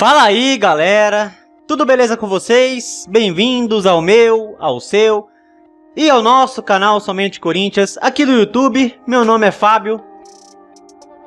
Fala aí, galera! Tudo beleza com vocês? Bem-vindos ao meu, ao seu e ao nosso canal Somente Corinthians, aqui do YouTube. Meu nome é Fábio.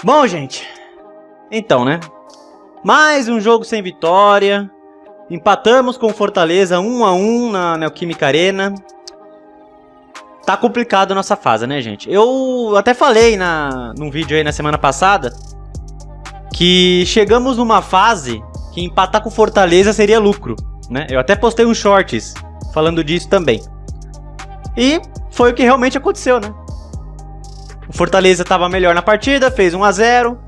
Bom, gente, então, né? Mais um jogo sem vitória. Empatamos com o Fortaleza 1 a 1 na Neoquímica Arena. Tá complicado a nossa fase, né, gente? Eu até falei num vídeo aí na semana passada que chegamos numa fase que empatar com Fortaleza seria lucro, né? Eu até postei uns shorts falando disso também. E foi o que realmente aconteceu, né? O Fortaleza estava melhor na partida, fez 1 a 0.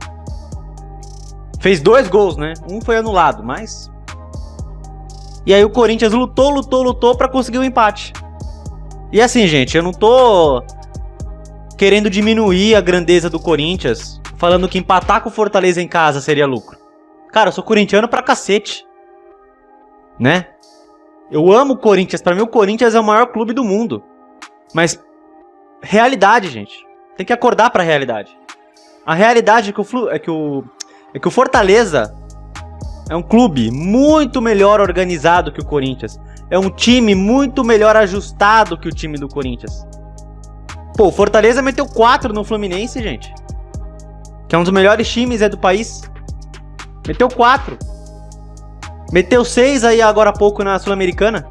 Fez 2 gols, né? Um foi anulado, mas... E aí o Corinthians lutou para conseguir o empate. E assim, gente, eu não tô querendo diminuir a grandeza do Corinthians, falando que empatar com o Fortaleza em casa seria lucro. Cara, eu sou corintiano pra cacete, né? Eu amo o Corinthians, pra mim o Corinthians é o maior clube do mundo. Mas, realidade, gente. Tem que acordar pra realidade. A realidade é que o Fortaleza é um clube muito melhor organizado que o Corinthians. É um time muito melhor ajustado que o time do Corinthians. Pô, o Fortaleza meteu 4 no Fluminense, gente. Que é um dos melhores times do país. Meteu 4. Meteu 6 aí agora há pouco na Sul-Americana.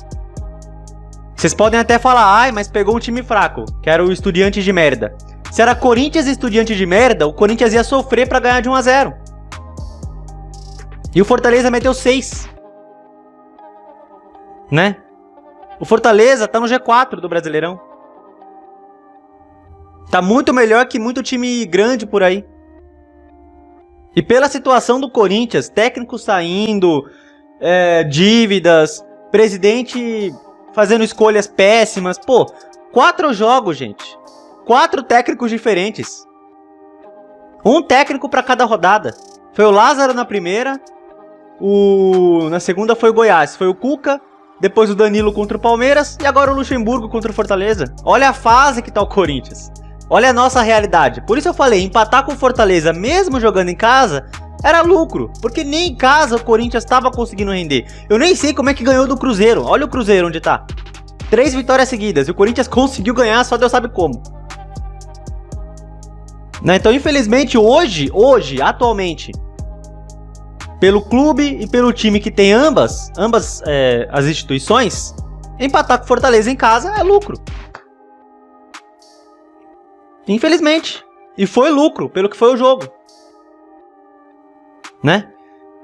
Vocês podem até falar, ai, mas pegou um time fraco, que era o Estudiantes de Merda. Se era Corinthians e Estudiantes de Merda, o Corinthians ia sofrer pra ganhar de 1 a 0. E o Fortaleza meteu 6. Né? O Fortaleza tá no G4 do Brasileirão. Tá muito melhor que muito time grande por aí. E pela situação do Corinthians, técnico saindo, dívidas, presidente fazendo escolhas péssimas. Pô, 4 jogos, gente. 4 técnicos diferentes. Um técnico para cada rodada. Foi o Lázaro na primeira, na segunda foi o Goiás, foi o Cuca, depois o Danilo contra o Palmeiras e agora o Luxemburgo contra o Fortaleza. Olha a fase que tá o Corinthians. Olha a nossa realidade. Por isso eu falei, empatar com o Fortaleza, mesmo jogando em casa, era lucro. Porque nem em casa o Corinthians estava conseguindo render. Eu nem sei como é que ganhou do Cruzeiro. Olha o Cruzeiro onde tá. 3 vitórias seguidas. E o Corinthians conseguiu ganhar, só Deus sabe como. Né? Então, infelizmente, hoje, atualmente, pelo clube e pelo time que tem ambas as instituições, empatar com o Fortaleza em casa é lucro. Infelizmente. E foi lucro, pelo que foi o jogo. Né?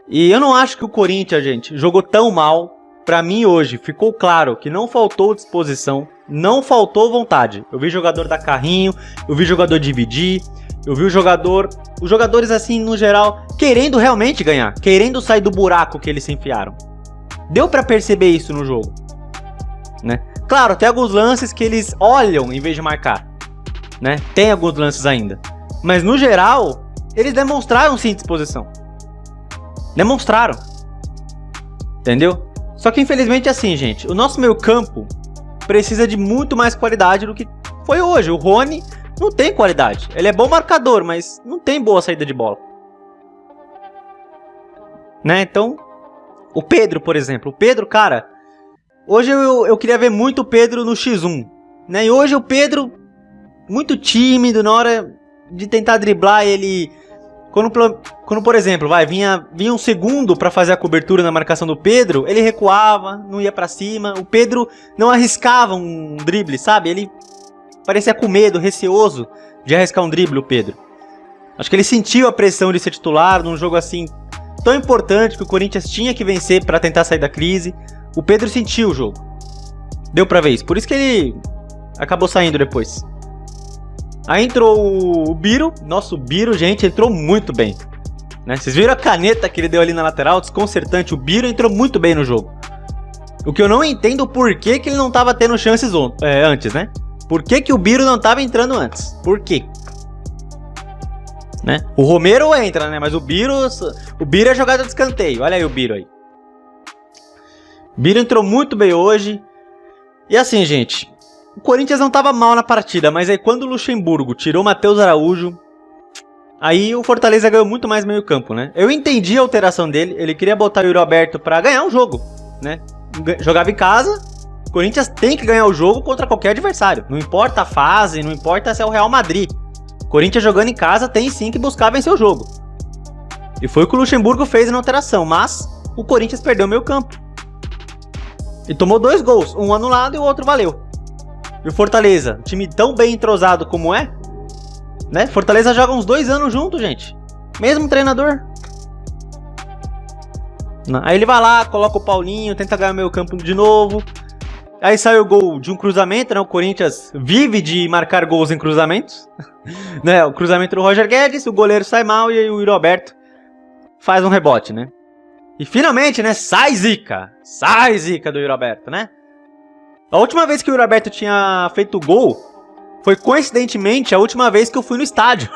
E eu não acho que o Corinthians, gente, jogou tão mal. Pra mim hoje, ficou claro que não faltou disposição, não faltou vontade. Eu vi jogador dar carrinho, eu vi jogador dividir, eu vi os jogadores assim, no geral, querendo realmente ganhar, querendo sair do buraco que eles se enfiaram. Deu pra perceber isso no jogo. Né? Claro, tem alguns lances que eles olham em vez de marcar. Né? Tem alguns lances ainda. Mas no geral, eles demonstraram sim disposição. Demonstraram. Entendeu? Só que infelizmente é assim, gente. O nosso meio campo precisa de muito mais qualidade do que foi hoje. O Rony não tem qualidade. Ele é bom marcador, mas não tem boa saída de bola. Né? Então, o Pedro, por exemplo. O Pedro, cara, hoje eu queria ver muito o Pedro no X1. Né? E hoje o Pedro... muito tímido, na hora de tentar driblar ele... Quando por exemplo, vinha um segundo pra fazer a cobertura na marcação do Pedro, ele recuava, não ia pra cima. O Pedro não arriscava um drible, sabe? Ele parecia com medo, receoso de arriscar um drible, o Pedro. Acho que ele sentiu a pressão de ser titular num jogo assim tão importante que o Corinthians tinha que vencer pra tentar sair da crise. O Pedro sentiu o jogo. Deu pra ver isso. Por isso que ele acabou saindo depois. Aí entrou o Biro. Nossa, o Biro, gente, entrou muito bem. Né? Vocês viram a caneta que ele deu ali na lateral? Desconcertante. O Biro entrou muito bem no jogo. O que eu não entendo por que ele não estava tendo chances antes, né? Por que o Biro não estava entrando antes? Por quê? Né? O Romero entra, né? Mas o Biro é jogada de escanteio. Olha aí o Biro aí. O Biro entrou muito bem hoje. E assim, gente... O Corinthians não estava mal na partida, mas aí quando o Luxemburgo tirou o Matheus Araújo, Aí o Fortaleza ganhou muito mais meio campo, né? Eu entendi a alteração dele, ele queria botar o Yuri Alberto pra ganhar um jogo, né? Jogava em casa, o Corinthians tem que ganhar o jogo contra qualquer adversário. Não importa a fase, não importa se é o Real Madrid. O Corinthians jogando em casa tem sim que buscar vencer o jogo. E foi o que o Luxemburgo fez na alteração, mas o Corinthians perdeu o meio campo. E tomou 2 gols, um anulado e o outro valeu. E o Fortaleza, um time tão bem entrosado como é, né? Fortaleza joga uns 2 anos junto, gente. Mesmo treinador. Aí ele vai lá, coloca o Paulinho, tenta ganhar o meio campo de novo. Aí sai o gol de um cruzamento, né? O Corinthians vive de marcar gols em cruzamentos. Né? O cruzamento do Roger Guedes, o goleiro sai mal e aí o Yuri Alberto faz um rebote, né? E finalmente, né? Sai zica do Yuri Alberto, né? A última vez que o Yuri Alberto tinha feito gol foi coincidentemente a última vez que eu fui no estádio.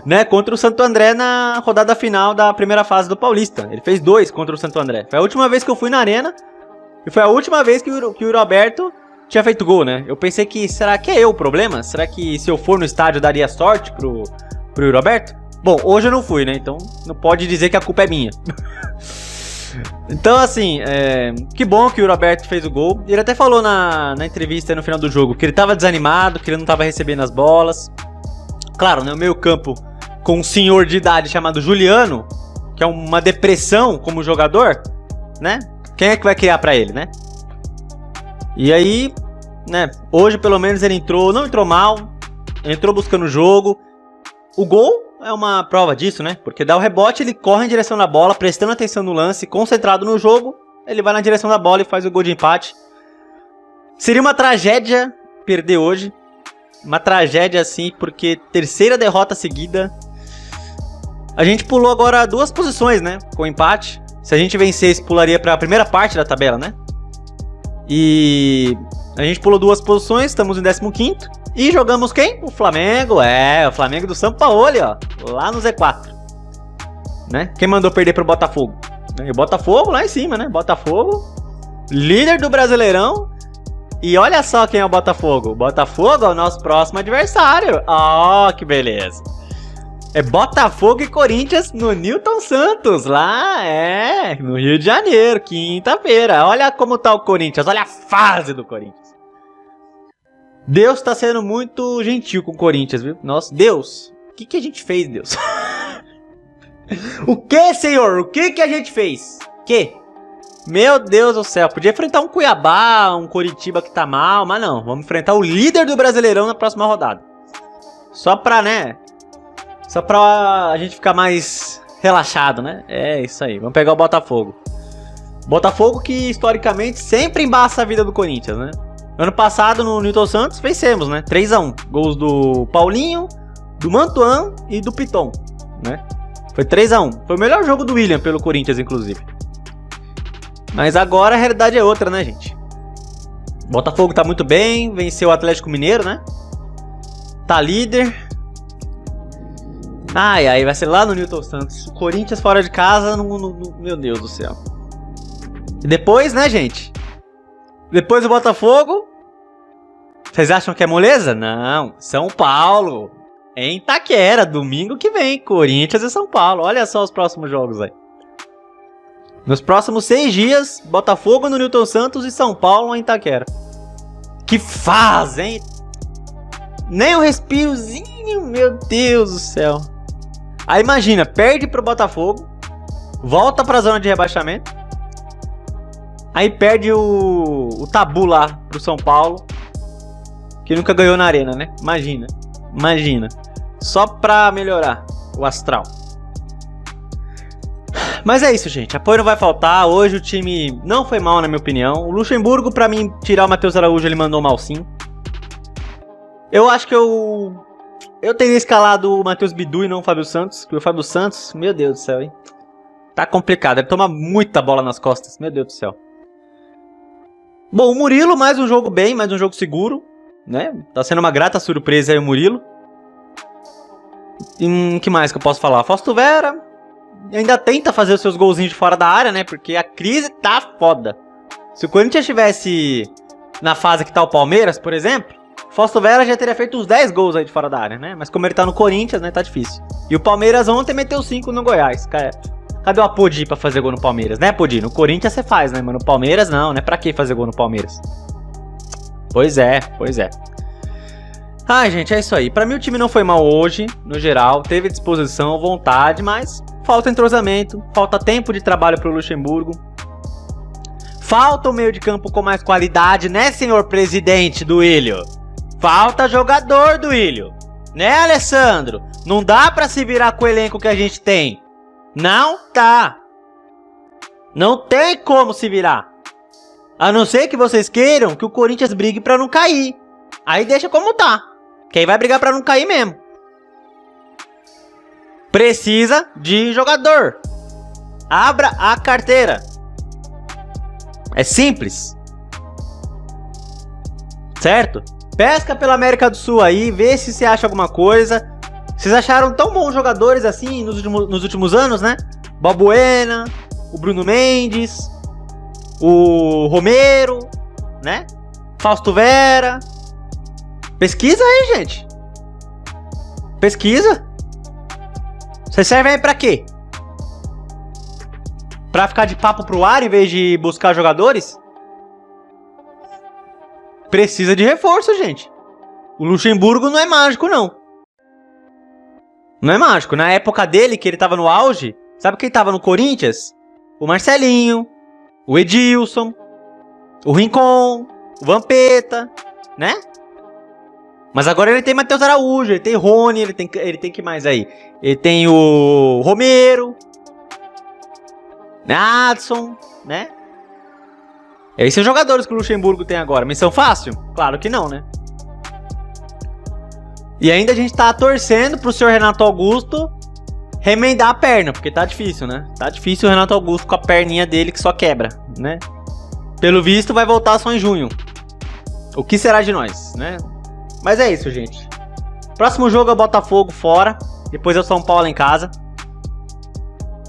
Né? Contra o Santo André na rodada final da primeira fase do Paulista. Ele fez 2 contra o Santo André. Foi a última vez que eu fui na arena. E foi a última vez que o Yuri Alberto tinha feito gol, né? Eu pensei que, será que é eu o problema? Será que se eu for no estádio daria sorte pro Yuri Alberto? Bom, hoje eu não fui, né? Então não pode dizer que a culpa é minha. Então, assim, que bom que o Yuri Alberto fez o gol. Ele até falou na entrevista no final do jogo que ele tava desanimado, que ele não tava recebendo as bolas. Claro, né? O meio campo com um senhor de idade chamado Juliano, que é uma depressão como jogador, né? Quem é que vai criar pra ele, né? E aí, né? Hoje pelo menos ele não entrou mal, entrou buscando o jogo. O gol é uma prova disso, né? Porque dá o rebote, ele corre em direção da bola, prestando atenção no lance, concentrado no jogo. Ele vai na direção da bola e faz o gol de empate. Seria uma tragédia perder hoje. Uma tragédia assim, porque 3ª derrota seguida. A gente pulou agora 2 posições, né? Com empate. Se a gente vencesse, pularia para a primeira parte da tabela, né? E a gente pulou 2 posições, estamos em 15º. E jogamos quem? O Flamengo, o Flamengo do Sampaoli, ó. Lá no Z4. Né? Quem mandou perder pro Botafogo? E o Botafogo lá em cima, né? Botafogo, líder do Brasileirão. E olha só quem é o Botafogo. O Botafogo é o nosso próximo adversário. Ó, que beleza. É Botafogo e Corinthians no Newton Santos. Lá, no Rio de Janeiro, quinta-feira. Olha como tá o Corinthians. Olha a fase do Corinthians. Deus tá sendo muito gentil com o Corinthians, viu? Nossa, Deus. O que a gente fez, Deus? O que, Senhor? O que a gente fez? Que? Meu Deus do céu. Podia enfrentar um Cuiabá, um Coritiba que tá mal, mas não. Vamos enfrentar o líder do Brasileirão na próxima rodada. Só pra, né? Só pra a gente ficar mais relaxado, né? É isso aí. Vamos pegar o Botafogo. Botafogo que, historicamente, sempre embaça a vida do Corinthians, né? Ano passado, no Newton Santos, vencemos, né? 3-1. Gols do Paulinho, do Mantuan e do Piton, né? Foi 3-1. Foi o melhor jogo do William pelo Corinthians, inclusive. Mas agora a realidade é outra, né, gente? Botafogo tá muito bem, venceu o Atlético Mineiro, né? Tá líder. Ai, vai ser lá no Newton Santos. O Corinthians fora de casa, meu Deus do céu. E depois, né, gente? Depois do Botafogo. Vocês acham que é moleza? Não. São Paulo. Em Itaquera, domingo que vem. Corinthians e São Paulo. Olha só os próximos jogos aí. Nos próximos 6 dias, Botafogo no Newton Santos e São Paulo em Itaquera. Que fase, hein? Nem um respirozinho, meu Deus do céu. Aí imagina, perde pro Botafogo, volta pra zona de rebaixamento. Aí perde o tabu lá pro São Paulo, que nunca ganhou na arena, né? Imagina. Só pra melhorar o astral. Mas é isso, gente. Apoio não vai faltar. Hoje o time não foi mal, na minha opinião. O Luxemburgo, pra mim, tirar o Matheus Araújo, ele mandou mal sim. Eu acho que eu teria escalado o Matheus Bidu e não o Fábio Santos. Porque o Fábio Santos, meu Deus do céu, hein? Tá complicado. Ele toma muita bola nas costas. Meu Deus do céu. Bom, o Murilo, mais um jogo bem, mais um jogo seguro, né? Tá sendo uma grata surpresa aí o Murilo. E que mais que eu posso falar? Fausto Vera ainda tenta fazer os seus golzinhos de fora da área, né? Porque a crise tá foda. Se o Corinthians estivesse na fase que tá o Palmeiras, por exemplo, Fausto Vera já teria feito uns 10 gols aí de fora da área, né? Mas como ele tá no Corinthians, né, tá difícil. E o Palmeiras ontem meteu 5 no Goiás. Cadê o Apodi pra fazer gol no Palmeiras, né, Apodi? No Corinthians você faz, né, mas no Palmeiras não, né? Pra que fazer gol no Palmeiras? Pois é, pois é. Ah, gente, é isso aí. Pra mim o time não foi mal hoje, no geral. Teve disposição, vontade, mas falta entrosamento, falta tempo de trabalho pro Luxemburgo. Falta o meio de campo com mais qualidade, né, senhor presidente do Ilho? Falta jogador do Ilho, né, Alessandro? Não dá pra se virar com o elenco que a gente tem. Não tá. Não tem como se virar. A não ser que vocês queiram que o Corinthians brigue pra não cair. Aí deixa como tá. Que aí vai brigar pra não cair mesmo. Precisa de jogador. Abra a carteira. É simples. Certo? Pesca pela América do Sul aí, vê se você acha alguma coisa. Vocês acharam tão bons jogadores assim nos últimos anos, né? Balbuena, o Bruno Mendes, o Romero, né? Fausto Vera. Pesquisa aí, gente. Pesquisa. Vocês servem aí pra quê? Pra ficar de papo pro ar em vez de buscar jogadores? Precisa de reforço, gente. O Luxemburgo não é mágico, não. Não é mágico. Na época dele, que ele tava no auge, sabe quem tava no Corinthians? O Marcelinho, o Edilson, o Rincon, o Vampeta, né? Mas agora ele tem Matheus Araújo, ele tem Rony, ele tem que mais aí? Ele tem o Romero, Adson, né? Esses são os jogadores que o Luxemburgo tem agora. Missão fácil? Claro que não, né? E ainda a gente tá torcendo pro senhor Renato Augusto remendar a perna, porque tá difícil, né? Tá difícil o Renato Augusto com a perninha dele que só quebra, né? Pelo visto vai voltar só em junho. O que será de nós, né? Mas é isso, gente. Próximo jogo é o Botafogo fora. Depois é o São Paulo em casa.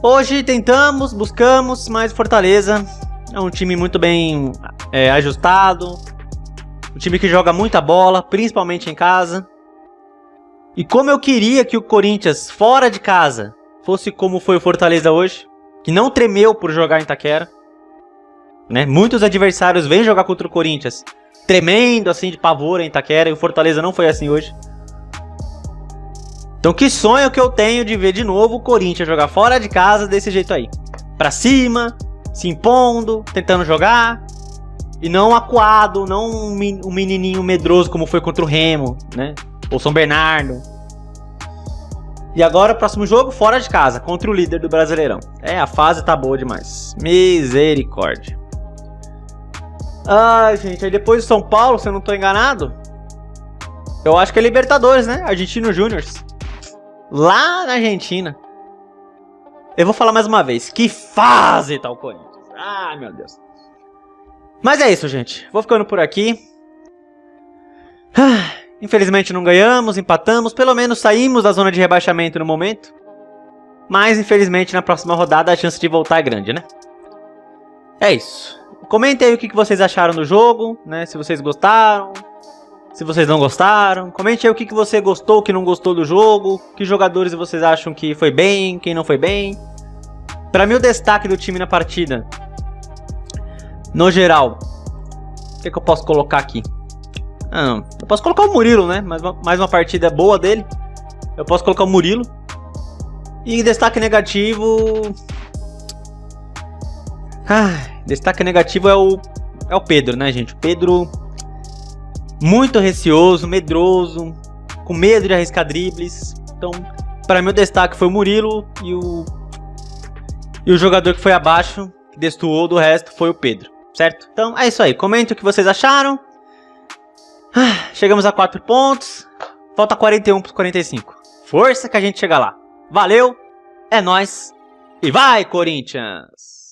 Hoje tentamos, buscamos, mas Fortaleza é um time muito bem ajustado. Um time que joga muita bola, principalmente em casa. E como eu queria que o Corinthians, fora de casa, fosse como foi o Fortaleza hoje, que não tremeu por jogar em Itaquera, né? Muitos adversários vêm jogar contra o Corinthians tremendo assim de pavor em Itaquera, e o Fortaleza não foi assim hoje. Então que sonho que eu tenho de ver de novo o Corinthians jogar fora de casa desse jeito aí. Pra cima, se impondo, tentando jogar. E não acuado, não um menininho medroso como foi contra o Remo, né? Ou São Bernardo. E agora o próximo jogo fora de casa, contra o líder do Brasileirão. A fase tá boa demais. Misericórdia. Ai, gente, aí depois do São Paulo, se eu não tô enganado, eu acho que é Libertadores, né? Argentino Júniors. Lá na Argentina. Eu vou falar mais uma vez. Que fase tá o Corinthians. Ai, meu Deus. Mas é isso, gente. Vou ficando por aqui. Infelizmente não ganhamos, empatamos. Pelo menos saímos da zona de rebaixamento no momento. Mas infelizmente na próxima rodada a chance de voltar é grande, né? É isso. Comentem aí o que vocês acharam do jogo, né? Se vocês gostaram, se vocês não gostaram. Comente aí o que você gostou, o que não gostou do jogo. Que jogadores vocês acham que foi bem, quem não foi bem. Pra mim o destaque do time na partida, no geral, o que eu posso colocar aqui? Eu posso colocar o Murilo, né? Mais uma partida boa dele. Eu posso colocar o Murilo. E destaque negativo... destaque negativo é o Pedro, né, gente? O Pedro muito receoso, medroso, com medo de arriscar dribles. Então, para mim o destaque foi o Murilo e o jogador que foi abaixo, que destoou do resto, foi o Pedro, certo? Então, é isso aí. Comente o que vocês acharam. Chegamos a 4 pontos. Falta 41 para os 45. Força que a gente chega lá. Valeu, é nóis e vai, Corinthians!